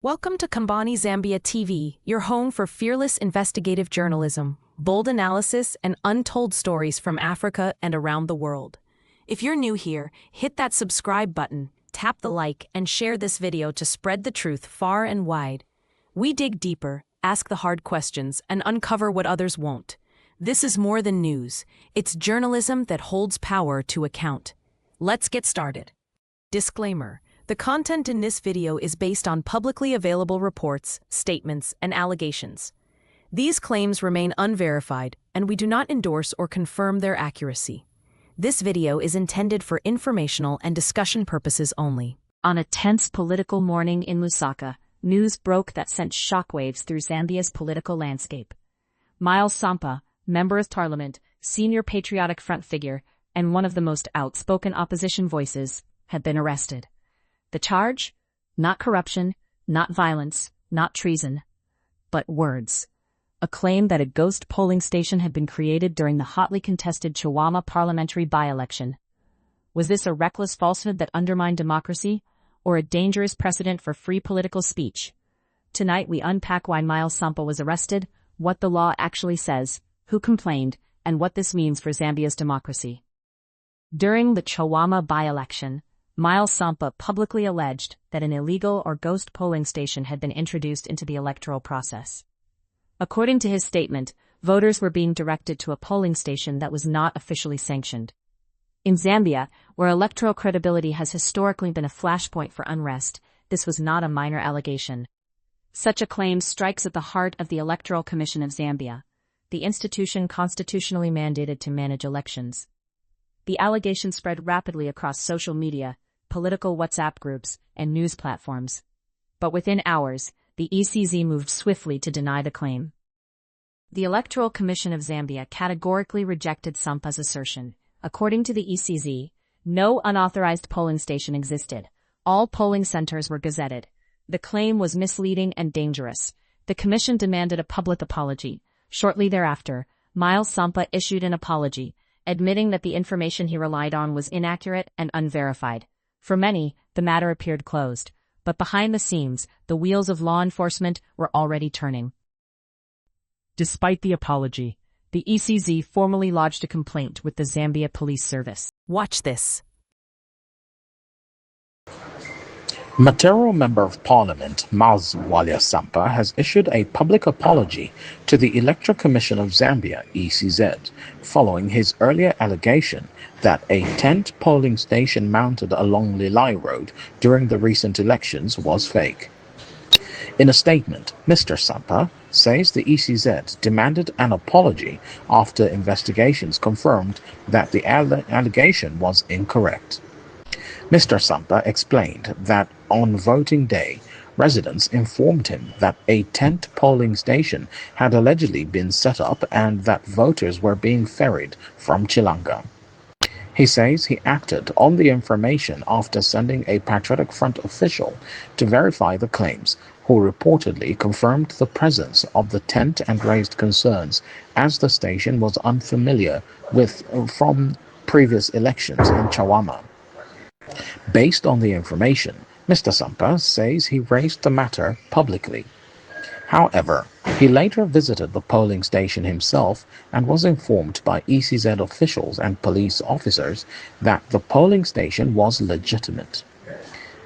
Welcome to Kambani Zambia TV, your home for fearless investigative journalism, bold analysis, and untold stories from Africa and around the world. If you're new here, hit that subscribe button, tap the like, and share this video to spread the truth far and wide. We dig deeper, ask the hard questions, and uncover what others won't. This is more than news. It's journalism that holds power to account. Let's get started. Disclaimer. The content in this video is based on publicly available reports, statements, and allegations. These claims remain unverified, and we do not endorse or confirm their accuracy. This video is intended for informational and discussion purposes only. On a tense political morning in Lusaka, news broke that sent shockwaves through Zambia's political landscape. Miles Sampa, Member of Parliament, senior Patriotic Front figure, and one of the most outspoken opposition voices, had been arrested. The charge? Not corruption, not violence, not treason, but words. A claim that a ghost polling station had been created during the hotly contested Chawama parliamentary by-election. Was this a reckless falsehood that undermined democracy, or a dangerous precedent for free political speech? Tonight we unpack why Miles Sampa was arrested, what the law actually says, who complained, and what this means for Zambia's democracy. During the Chawama by-election, Miles Sampa publicly alleged that an illegal or ghost polling station had been introduced into the electoral process. According to his statement, voters were being directed to a polling station that was not officially sanctioned. In Zambia, where electoral credibility has historically been a flashpoint for unrest, this was not a minor allegation. Such a claim strikes at the heart of the Electoral Commission of Zambia, the institution constitutionally mandated to manage elections. The allegation spread rapidly across social media, political WhatsApp groups, and news platforms. But within hours, the ECZ moved swiftly to deny the claim. The Electoral Commission of Zambia categorically rejected Sampa's assertion. According to the ECZ, no unauthorized polling station existed. All polling centers were gazetted. The claim was misleading and dangerous. The commission demanded a public apology. Shortly thereafter, Miles Sampa issued an apology, admitting that the information he relied on was inaccurate and unverified. For many, the matter appeared closed, but behind the scenes, the wheels of law enforcement were already turning. Despite the apology, the ECZ formally lodged a complaint with the Zambia Police Service. Watch this. Matero Member of Parliament Miles Sampa has issued a public apology to the Electoral Commission of Zambia, ECZ, following his earlier allegation that a tent polling station mounted along Lilai Road during the recent elections was fake. In a statement, Mr. Sampa says the ECZ demanded an apology after investigations confirmed that the allegation was incorrect. Mr. Sampa explained that on voting day, residents informed him that a tent polling station had allegedly been set up and that voters were being ferried from Chilanga. He says he acted on the information after sending a Patriotic Front official to verify the claims, who reportedly confirmed the presence of the tent and raised concerns as the station was unfamiliar with from previous elections in Chawama. Based on the information, Mr. Sampa says he raised the matter publicly. However, he later visited the polling station himself and was informed by ECZ officials and police officers that the polling station was legitimate.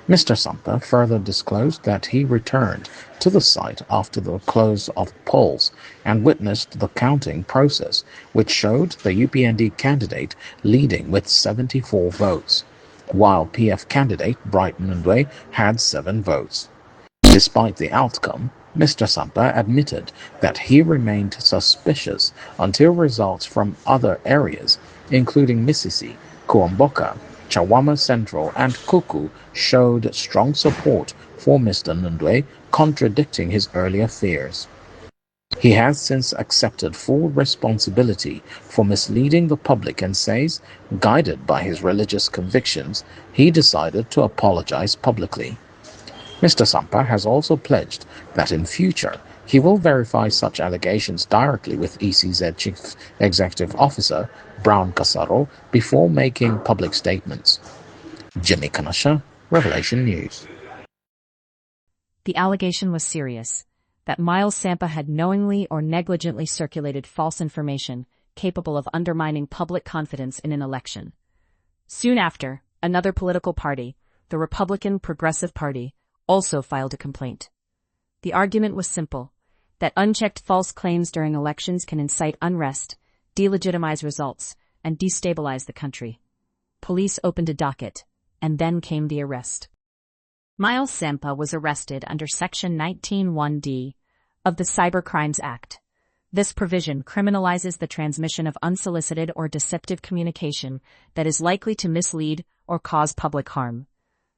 Mr. Sampa further disclosed that he returned to the site after the close of polls and witnessed the counting process, which showed the UPND candidate leading with 74 votes, while PF candidate Brighton Ndwe had 7 votes. Despite the outcome, Mr. Sampa admitted that he remained suspicious until results from other areas, including Misisi, Kuomboka, Chawama Central, and Kuku, showed strong support for Mr. Ndwe, contradicting his earlier fears. He has since accepted full responsibility for misleading the public and says, guided by his religious convictions, he decided to apologize publicly. Mr. Sampa has also pledged that in future he will verify such allegations directly with ECZ Chief Executive Officer Brown Kasaro before making public statements. Jimmy Kanasha, Revelation News. The allegation was serious, that Miles Sampa had knowingly or negligently circulated false information capable of undermining public confidence in an election. Soon after, another political party, the Republican Progressive Party, also filed a complaint. The argument was simple, that unchecked false claims during elections can incite unrest, delegitimize results, and destabilize the country. Police opened a docket, and then came the arrest. Miles Sampa was arrested under Section 19(1)(d) of the Cybercrimes Act. This provision criminalizes the transmission of unsolicited or deceptive communication that is likely to mislead or cause public harm.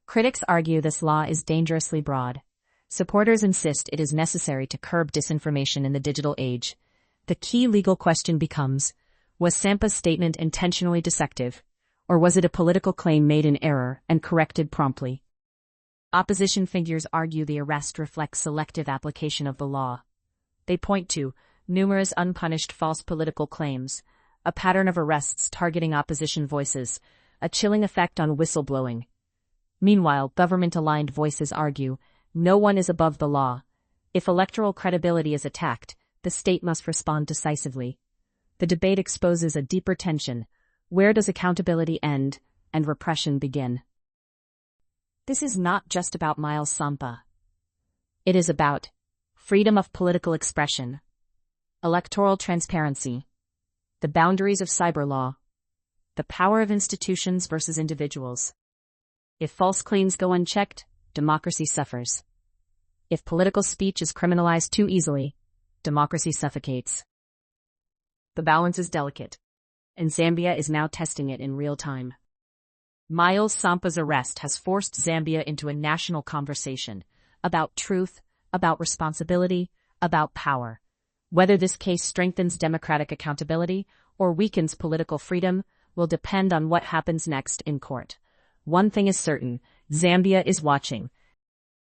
Critics argue this law is dangerously broad. Supporters insist it is necessary to curb disinformation in the digital age. The key legal question becomes, was Sampa's statement intentionally deceptive, or was it a political claim made in error and corrected promptly? Opposition figures argue the arrest reflects selective application of the law. They point to numerous unpunished false political claims, a pattern of arrests targeting opposition voices, a chilling effect on whistleblowing. Meanwhile, government-aligned voices argue, no one is above the law. If electoral credibility is attacked, the state must respond decisively. The debate exposes a deeper tension. Where does accountability end and repression begin? This is not just about Miles Sampa. It is about freedom of political expression, electoral transparency, the boundaries of cyber law, the power of institutions versus individuals. If false claims go unchecked, democracy suffers. If political speech is criminalized too easily, democracy suffocates. The balance is delicate, and Zambia is now testing it in real time. Miles Sampa's arrest has forced Zambia into a national conversation about truth, about responsibility, about power. Whether this case strengthens democratic accountability or weakens political freedom will depend on what happens next in court. One thing is certain, Zambia is watching,